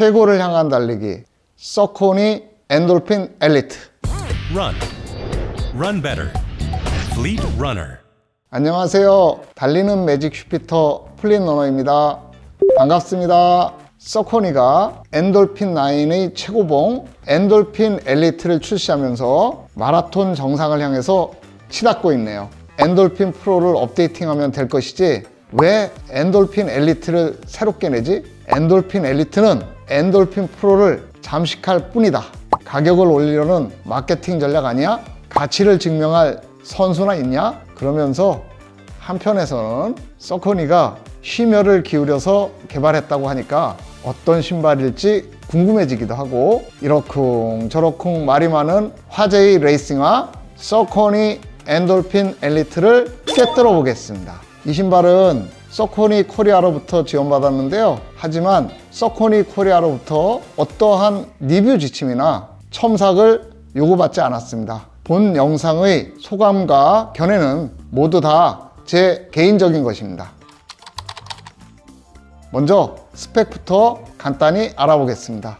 최고를 향한 달리기 서코니 엔돌핀 엘리트. Run. Run better. Fleet Runner. 안녕하세요. 달리는 매직 슈피터 플릿 러너입니다. 반갑습니다. 서코니가 엔돌핀 9의 최고봉 엔돌핀 엘리트를 출시하면서 마라톤 정상을 향해서 치닫고 있네요. 엔돌핀 프로를 업데이팅하면 될 것이지 왜 엔돌핀 엘리트를 새롭게 내지? 엔돌핀 엘리트는 엔돌핀 프로를 잠식할 뿐이다. 가격을 올리려는 마케팅 전략 아니야? 가치를 증명할 선수나 있냐? 그러면서 한편에서는 서코니가 심혈을 기울여서 개발했다고 하니까 어떤 신발일지 궁금해지기도 하고 이러쿵저러쿵 말이 많은 화제의 레이싱화 서코니 엔돌핀 엘리트를 꿰뚫어 보겠습니다. 이 신발은 서코니 코리아로부터 지원받았는데요. 하지만 서코니 코리아로부터 어떠한 리뷰 지침이나 첨삭을 요구받지 않았습니다. 본 영상의 소감과 견해는 모두 다 제 개인적인 것입니다. 먼저 스펙부터 간단히 알아보겠습니다.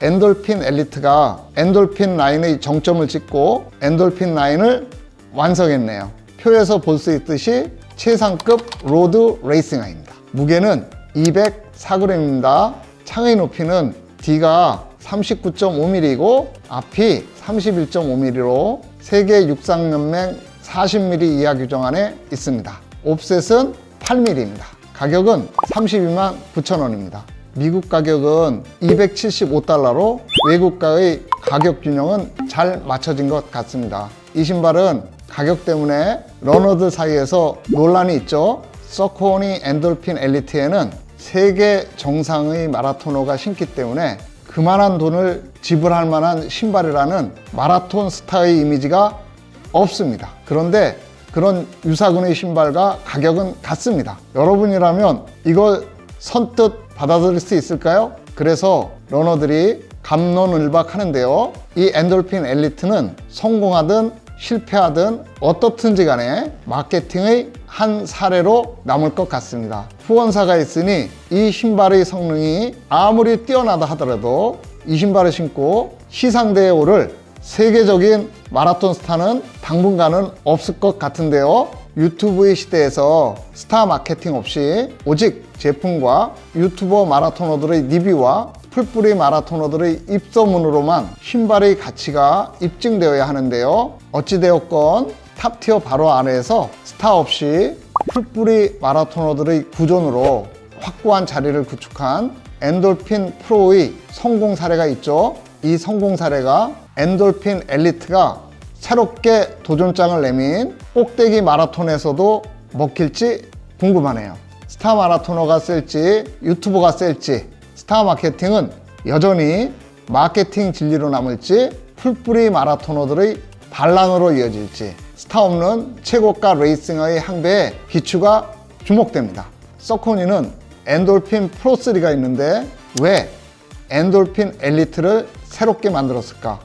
엔돌핀 엘리트가 엔돌핀 9의 정점을 찍고 엔돌핀 9을 완성했네요. 표에서 볼 수 있듯이 최상급 로드 레이싱화입니다. 무게는 204g입니다. 창의 높이는 D가 39.5mm이고 앞이 31.5mm로 세계 육상연맹 40mm 이하 규정 안에 있습니다. 옵셋은 8mm입니다. 가격은 32만 9천원입니다. 미국 가격은 275달러로 외국과의 가격 균형은 잘 맞춰진 것 같습니다. 이 신발은 가격 때문에 러너들 사이에서 논란이 있죠. 서코니 엔돌핀 엘리트에는 세계 정상의 마라토너가 신기 때문에 그만한 돈을 지불할 만한 신발이라는 마라톤 스타의 이미지가 없습니다. 그런데 그런 유사군의 신발과 가격은 같습니다. 여러분이라면 이걸 선뜻 받아들일 수 있을까요? 그래서 러너들이 갑론을박하는데요. 이 엔돌핀 엘리트는 성공하든 실패하든 어떻든지 간에 마케팅의 한 사례로 남을 것 같습니다. 후원사가 있으니 이 신발의 성능이 아무리 뛰어나다 하더라도 이 신발을 신고 시상대에 오를 세계적인 마라톤 스타는 당분간은 없을 것 같은데요. 유튜브의 시대에서 스타 마케팅 없이 오직 제품과 유튜버 마라토너들의 리뷰와 풀뿌리 마라토너들의 입소문으로만 신발의 가치가 입증되어야 하는데요. 어찌되었건 탑티어 바로 아래에서 스타 없이 풀뿌리 마라토너들의 구존으로 확고한 자리를 구축한 엔돌핀 프로의 성공 사례가 있죠. 이 성공 사례가 엔돌핀 엘리트가 새롭게 도전장을 내민 꼭대기 마라톤에서도 먹힐지 궁금하네요. 스타 마라토너가 셀지 유튜버가 셀지 스타 마케팅은 여전히 마케팅 진리로 남을지 풀뿌리 마라토너들의 반란으로 이어질지 스타 없는 최고가 레이싱의 항배에 기추가 주목됩니다. 서코니는 엔돌핀 프로3가 있는데 왜 엔돌핀 엘리트를 새롭게 만들었을까?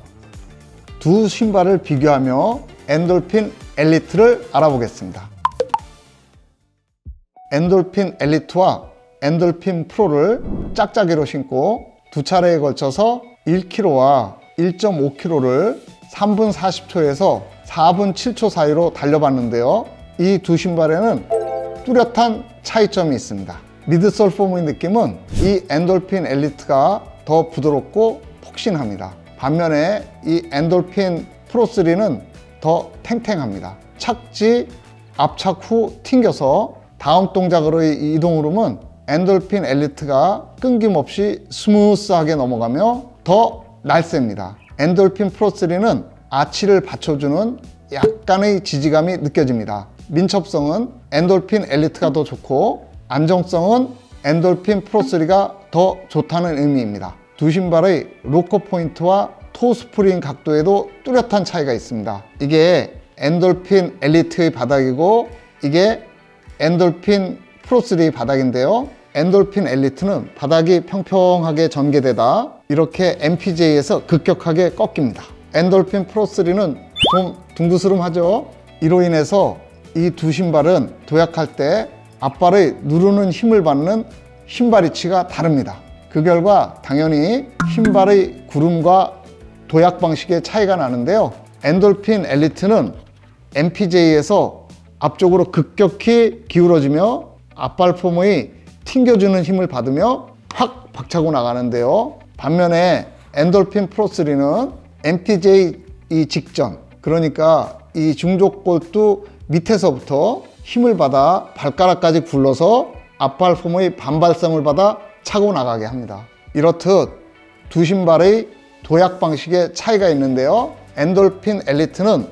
두 신발을 비교하며 엔돌핀 엘리트를 알아보겠습니다. 엔돌핀 엘리트와 엔돌핀 프로를 짝짝이로 신고 두 차례에 걸쳐서 1km와 1.5km를 3분 40초에서 4분 7초 사이로 달려봤는데요. 이 두 신발에는 뚜렷한 차이점이 있습니다. 미드솔 폼의 느낌은 이 엔돌핀 엘리트가 더 부드럽고 폭신합니다. 반면에 이 엔돌핀 프로3는 더 탱탱합니다. 착지, 앞착 후 튕겨서 다음 동작으로의 이동 흐름은 엔돌핀 엘리트가 끊김없이 스무스하게 넘어가며 더 날쌔입니다. 엔돌핀 프로3는 아치를 받쳐주는 약간의 지지감이 느껴집니다. 민첩성은 엔돌핀 엘리트가 더 좋고 안정성은 엔돌핀 프로3가 더 좋다는 의미입니다. 두 신발의 로커 포인트와 토 스프링 각도에도 뚜렷한 차이가 있습니다. 이게 엔돌핀 엘리트의 바닥이고 이게 엔돌핀 프로3의 바닥인데요. 엔돌핀 엘리트는 바닥이 평평하게 전개되다 이렇게 MPJ에서 급격하게 꺾입니다. 엔돌핀 프로3는 좀 둥그스름하죠. 이로 인해서 이 두 신발은 도약할 때 앞발의 누르는 힘을 받는 신발 위치가 다릅니다. 그 결과 당연히 신발의 구름과 도약 방식의 차이가 나는데요. 엔돌핀 엘리트는 MPJ에서 앞쪽으로 급격히 기울어지며 앞발 폼의 튕겨주는 힘을 받으며 확 박차고 나가는데요. 반면에 엔돌핀 프로3는 MPJ 이 직전, 그러니까 이 중족골두 밑에서부터 힘을 받아 발가락까지 굴러서 앞발 폼의 반발성을 받아 차고 나가게 합니다. 이렇듯 두 신발의 도약 방식의 차이가 있는데요. 엔돌핀 엘리트는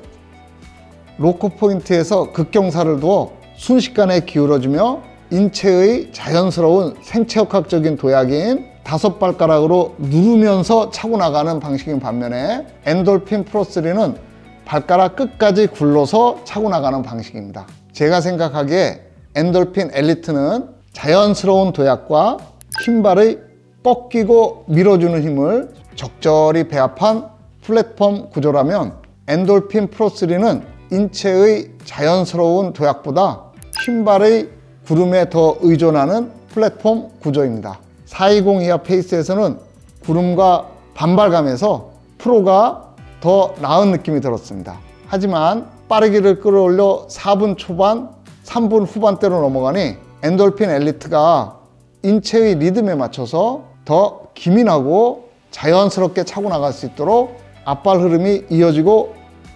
로커 포인트에서 극경사를 두어 순식간에 기울어지며 인체의 자연스러운 생체역학적인 도약인 5발가락으로 누르면서 차고 나가는 방식인 반면에 엔돌핀 프로3는 발가락 끝까지 굴러서 차고 나가는 방식입니다. 제가 생각하기에 엔돌핀 엘리트는 자연스러운 도약과 신발의 꺾이고 밀어주는 힘을 적절히 배합한 플랫폼 구조라면 엔돌핀 프로3는 인체의 자연스러운 도약보다 신발의 구름에 더 의존하는 플랫폼 구조입니다. 420 이하 페이스에서는 구름과 반발감에서 프로가 더 나은 느낌이 들었습니다. 하지만 빠르기를 끌어올려 4분 초반, 3분 후반대로 넘어가니 엔돌핀 엘리트가 인체의 리듬에 맞춰서 더 기민하고 자연스럽게 차고 나갈 수 있도록 앞발 흐름이 이어지고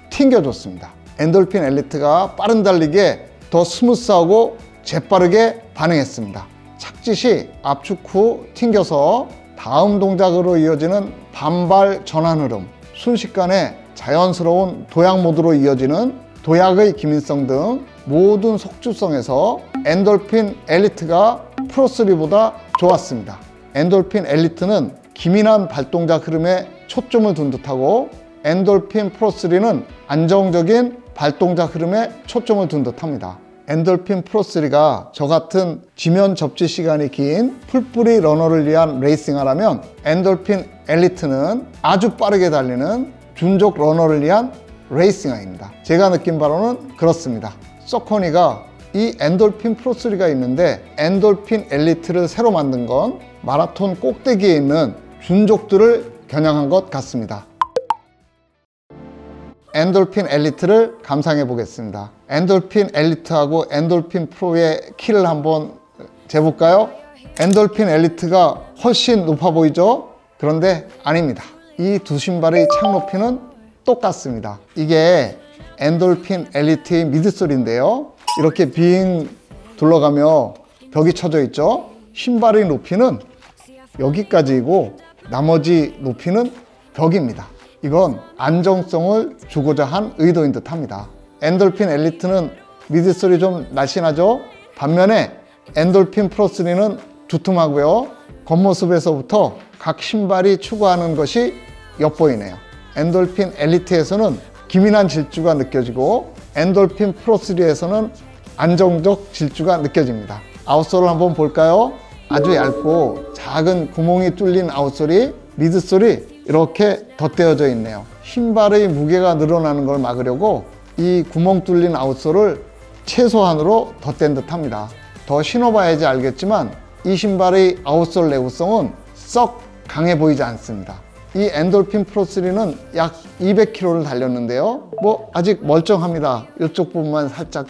튕겨줬습니다. 엔돌핀 엘리트가 빠른 달리기에 더 스무스하고 재빠르게 반응했습니다. 착지 시 압축 후 튕겨서 다음 동작으로 이어지는 반발 전환 흐름, 순식간에 자연스러운 도약 모드로 이어지는 도약의 기민성 등 모든 속주성에서 엔돌핀 엘리트가 프로3보다 좋았습니다. 엔돌핀 엘리트는 기민한 발동작 흐름에 초점을 둔 듯하고 엔돌핀 프로3는 안정적인 발동작 흐름에 초점을 둔 듯합니다. 엔돌핀 프로3가 저 같은 지면 접지 시간이 긴 풀뿌리 러너를 위한 레이싱화라면 엔돌핀 엘리트는 아주 빠르게 달리는 준족 러너를 위한 레이싱화입니다. 제가 느낀 바로는 그렇습니다. 서코니가 이 엔돌핀 프로3가 있는데 엔돌핀 엘리트를 새로 만든 건 마라톤 꼭대기에 있는 준족들을 겨냥한 것 같습니다. 엔돌핀 엘리트를 감상해 보겠습니다. 엔돌핀 엘리트하고 엔돌핀 프로의 키를 한번 재볼까요? 엔돌핀 엘리트가 훨씬 높아 보이죠? 그런데 아닙니다. 이 두 신발의 착 높이는 똑같습니다. 이게 엔돌핀 엘리트의 미드솔인데요. 이렇게 빙 둘러가며 벽이 쳐져 있죠. 신발의 높이는 여기까지이고 나머지 높이는 벽입니다. 이건 안정성을 주고자 한 의도인 듯 합니다. 엔돌핀 엘리트는 미드솔이 좀 날씬하죠? 반면에 엔돌핀 프로3는 두툼하고요. 겉모습에서부터 각 신발이 추구하는 것이 엿보이네요. 엔돌핀 엘리트에서는 기민한 질주가 느껴지고 엔돌핀 프로3에서는 안정적 질주가 느껴집니다. 아웃솔을 한번 볼까요? 아주 얇고 작은 구멍이 뚫린 아웃솔이 미드솔이 이렇게 덧대어져 있네요. 신발의 무게가 늘어나는 걸 막으려고 이 구멍 뚫린 아웃솔을 최소한으로 덧댄 듯 합니다. 더 신어봐야지 알겠지만 이 신발의 아웃솔 내구성은 썩 강해 보이지 않습니다. 이 엔돌핀 프로3는 약 200km를 달렸는데요. 아직 멀쩡합니다. 이쪽 부분만 살짝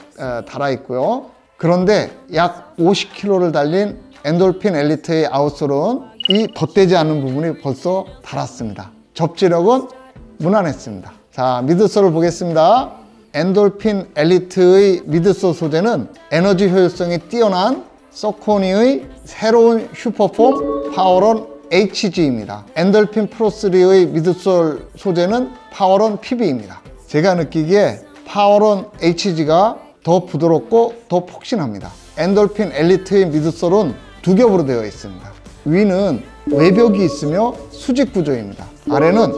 달아있고요. 그런데 약 50km를 달린 엔돌핀 엘리트의 아웃솔은 이 덧대지 않는 부분이 벌써 닳았습니다. 접지력은 무난했습니다. 자, 미드솔을 보겠습니다. 엔돌핀 엘리트의 미드솔 소재는 에너지 효율성이 뛰어난 서코니의 새로운 슈퍼폼 파워런 HG입니다. 엔돌핀 프로3의 미드솔 소재는 파워런 PB입니다. 제가 느끼기에 파워런 HG가 더 부드럽고 더 폭신합니다. 엔돌핀 엘리트의 미드솔은 두 겹으로 되어 있습니다. 위는 외벽이 있으며 수직 구조입니다. 아래는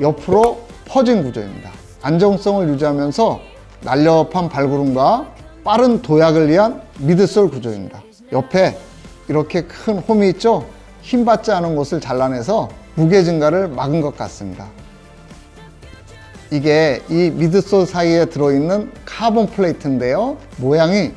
옆으로 퍼진 구조입니다. 안정성을 유지하면서 날렵한 발구름과 빠른 도약을 위한 미드솔 구조입니다. 옆에 이렇게 큰 홈이 있죠? 힘받지 않은 곳을 잘라내서 무게 증가를 막은 것 같습니다. 이게 이 미드솔 사이에 들어있는 카본 플레이트인데요. 모양이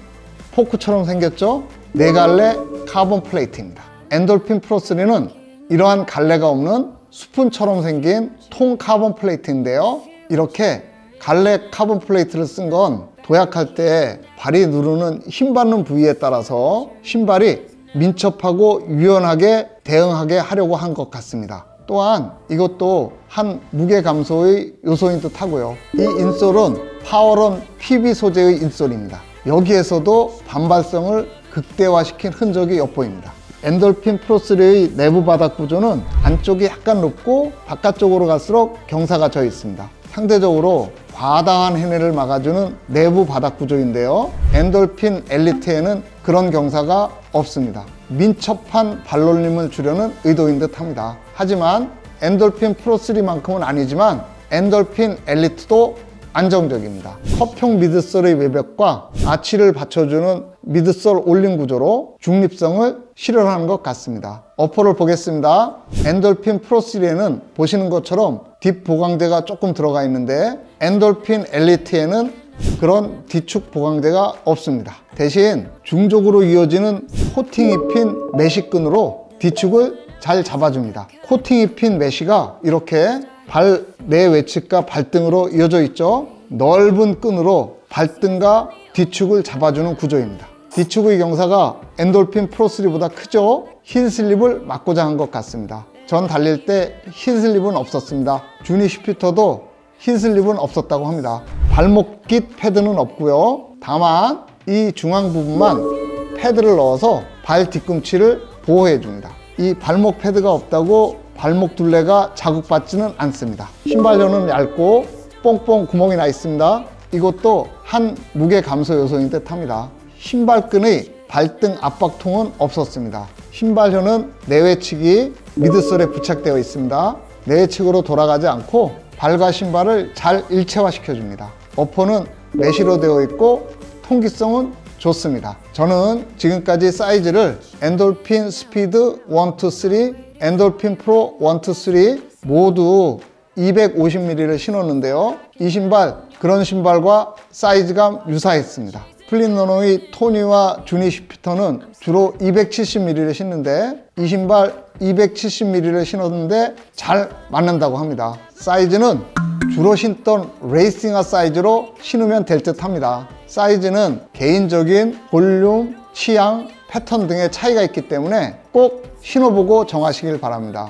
포크처럼 생겼죠? 네 갈래 카본 플레이트입니다. 엔돌핀 프로3는 이러한 갈래가 없는 스푼처럼 생긴 통 카본 플레이트인데요. 이렇게 갈래 카본 플레이트를 쓴 건 도약할 때 발이 누르는 힘 받는 부위에 따라서 신발이 민첩하고 유연하게 대응하게 하려고 한 것 같습니다. 또한 이것도 한 무게 감소의 요소인 듯 하고요. 이 인솔은 파워런 PB 소재의 인솔입니다. 여기에서도 반발성을 극대화시킨 흔적이 엿보입니다. 엔돌핀 프로3의 내부 바닥 구조는 안쪽이 약간 높고 바깥쪽으로 갈수록 경사가 져 있습니다. 상대적으로 과다한 해내를 막아주는 내부 바닥 구조인데요. 엔돌핀 엘리트에는 그런 경사가 없습니다. 민첩한 발놀림을 주려는 의도인 듯 합니다. 하지만 엔돌핀 프로3만큼은 아니지만 엔돌핀 엘리트도 안정적입니다. 컵형 미드솔의 외벽과 아치를 받쳐주는 미드솔 올림 구조로 중립성을 실현하는 것 같습니다. 어퍼를 보겠습니다. 엔돌핀 프로3에는 보시는 것처럼 딥 보강재가 조금 들어가 있는데 엔돌핀 엘리트에는 그런 뒤축 보강재가 없습니다. 대신 중족으로 이어지는 코팅이 핀 메쉬끈으로 뒤축을 잘 잡아줍니다. 코팅이 핀 메쉬가 이렇게 발 내외측과 발등으로 이어져 있죠. 넓은 끈으로 발등과 뒤축을 잡아주는 구조입니다. 뒤축의 경사가 엔돌핀 프로3보다 크죠. 힐 슬립을 막고자 한 것 같습니다. 전 달릴 때 힐 슬립은 없었습니다. 주니 슈피터도 힐 슬립은 없었다고 합니다. 발목깃 패드는 없고요. 다만 이 중앙 부분만 패드를 넣어서 발 뒤꿈치를 보호해 줍니다. 이 발목 패드가 없다고 발목 둘레가 자극받지는 않습니다. 신발혀는 얇고 뽕뽕 구멍이 나 있습니다. 이것도 한 무게 감소 요소인 듯 합니다. 신발끈의 발등 압박통은 없었습니다. 신발혀는 내외측이 미드솔에 부착되어 있습니다. 내외측으로 돌아가지 않고 발과 신발을 잘 일체화시켜 줍니다. 어퍼는 메쉬로 되어 있고 통기성은 좋습니다. 저는 지금까지 사이즈를 엔돌핀 스피드 1, 2, 3, 엔돌핀 프로 1, 2, 3 모두 250mm를 신었는데요. 이 신발, 그런 신발과 사이즈가 유사했습니다. 플린러너의 토니와 주니 슈피터는 주로 270mm를 신는데 이 신발 270mm를 신었는데 잘 맞는다고 합니다. 사이즈는 주로 신던 레이싱화 사이즈로 신으면 될 듯 합니다. 사이즈는 개인적인 볼륨, 취향, 패턴 등의 차이가 있기 때문에 꼭 신어보고 정하시길 바랍니다.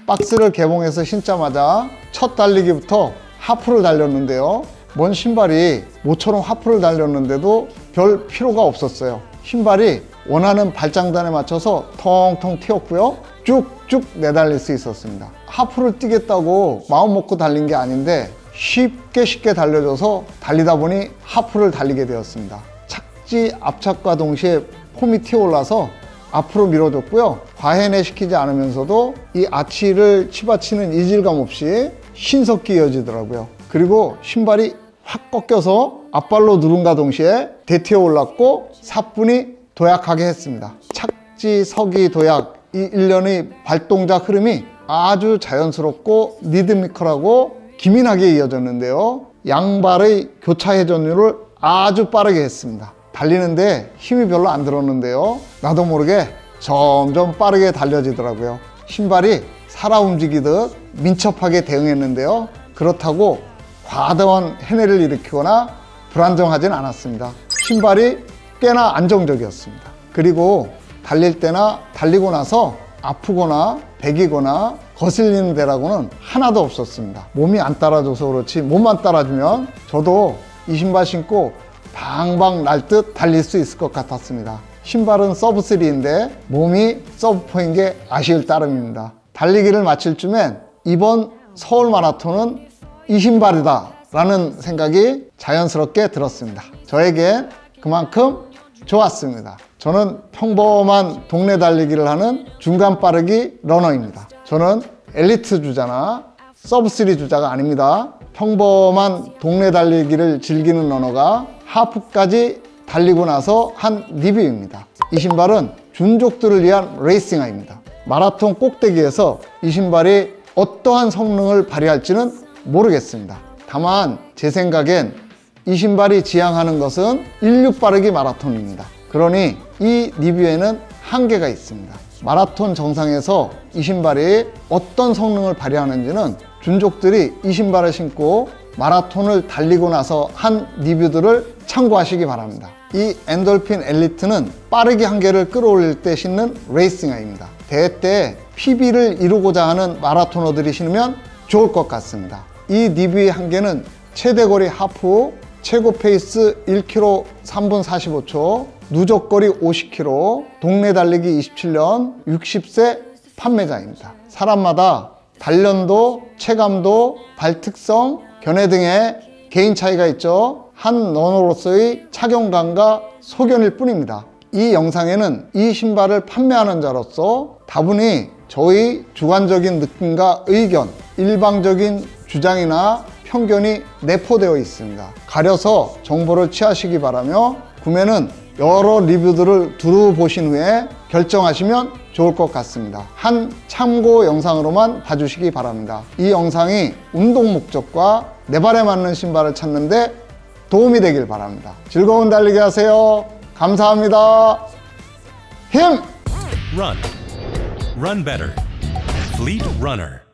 박스를 개봉해서 신자마자 첫 달리기부터 하프를 달렸는데요. 먼 신발이 모처럼 하프를 달렸는데도 별 필요가 없었어요. 신발이 원하는 발장단에 맞춰서 텅텅 튀었고요. 쭉쭉 내달릴 수 있었습니다. 하프를 뛰겠다고 마음 먹고 달린 게 아닌데 쉽게 달려줘서 달리다 보니 하프를 달리게 되었습니다. 착지 압착과 동시에 폼이 튀어올라서 앞으로 밀어줬고요. 과해내 시키지 않으면서도 이 아치를 치받치는 이질감 없이 신속히 이어지더라고요. 그리고 신발이 확 꺾여서 앞발로 누른과 동시에 대튀어 올랐고 사뿐히 도약하게 했습니다. 착지, 서기, 도약 이 일련의 발동작 흐름이 아주 자연스럽고 리드미컬하고 기민하게 이어졌는데요. 양발의 교차 회전율을 아주 빠르게 했습니다. 달리는데 힘이 별로 안 들었는데요. 나도 모르게 점점 빠르게 달려지더라고요. 신발이 살아 움직이듯 민첩하게 대응했는데요. 그렇다고 과다한 해내를 일으키거나 불안정하진 않았습니다. 신발이 꽤나 안정적이었습니다. 그리고 달릴 때나 달리고 나서 아프거나 배기거나 거슬리는 데라고는 하나도 없었습니다. 몸이 안 따라줘서 그렇지 몸만 따라주면 저도 이 신발 신고 방방 날 듯 달릴 수 있을 것 같았습니다. 신발은 서브3인데 몸이 서브4인 게 아쉬울 따름입니다. 달리기를 마칠 쯤엔 이번 서울 마라톤은 이 신발이다 라는 생각이 자연스럽게 들었습니다. 저에겐 그만큼 좋았습니다. 저는 평범한 동네 달리기를 하는 중간 빠르기 러너입니다. 저는 엘리트 주자나 서브3 주자가 아닙니다. 평범한 동네 달리기를 즐기는 러너가 하프까지 달리고 나서 한 리뷰입니다. 이 신발은 준족들을 위한 레이싱화입니다. 마라톤 꼭대기에서 이 신발이 어떠한 성능을 발휘할지는 모르겠습니다. 다만 제 생각엔 이 신발이 지향하는 것은 인류 빠르기 마라톤입니다. 그러니 이 리뷰에는 한계가 있습니다. 마라톤 정상에서 이 신발이 어떤 성능을 발휘하는지는 준족들이 이 신발을 신고 마라톤을 달리고 나서 한 리뷰들을 참고하시기 바랍니다. 이 엔돌핀 엘리트는 빠르기 한계를 끌어올릴 때 신는 레이싱화입니다. 대회 때 PB를 이루고자 하는 마라토너들이 신으면 좋을 것 같습니다. 이 리뷰의 한계는 최대 거리 하프, 최고 페이스 1km 3분 45초, 누적 거리 50km, 동네 달리기 27년, 60세 판매자입니다. 사람마다 단련도, 체감도, 발 특성, 견해 등의 개인 차이가 있죠. 한 러너로서의 착용감과 소견일 뿐입니다. 이 영상에는 이 신발을 판매하는 자로서 다분히 저희 주관적인 느낌과 의견, 일방적인 주장이나 편견이 내포되어 있습니다. 가려서 정보를 취하시기 바라며 구매는 여러 리뷰들을 두루 보신 후에 결정하시면 좋을 것 같습니다. 한 참고 영상으로만 봐주시기 바랍니다. 이 영상이 운동 목적과 내 발에 맞는 신발을 찾는데 도움이 되길 바랍니다. 즐거운 달리기 하세요. 감사합니다. 힘! Run. Run better. Fleet Runner.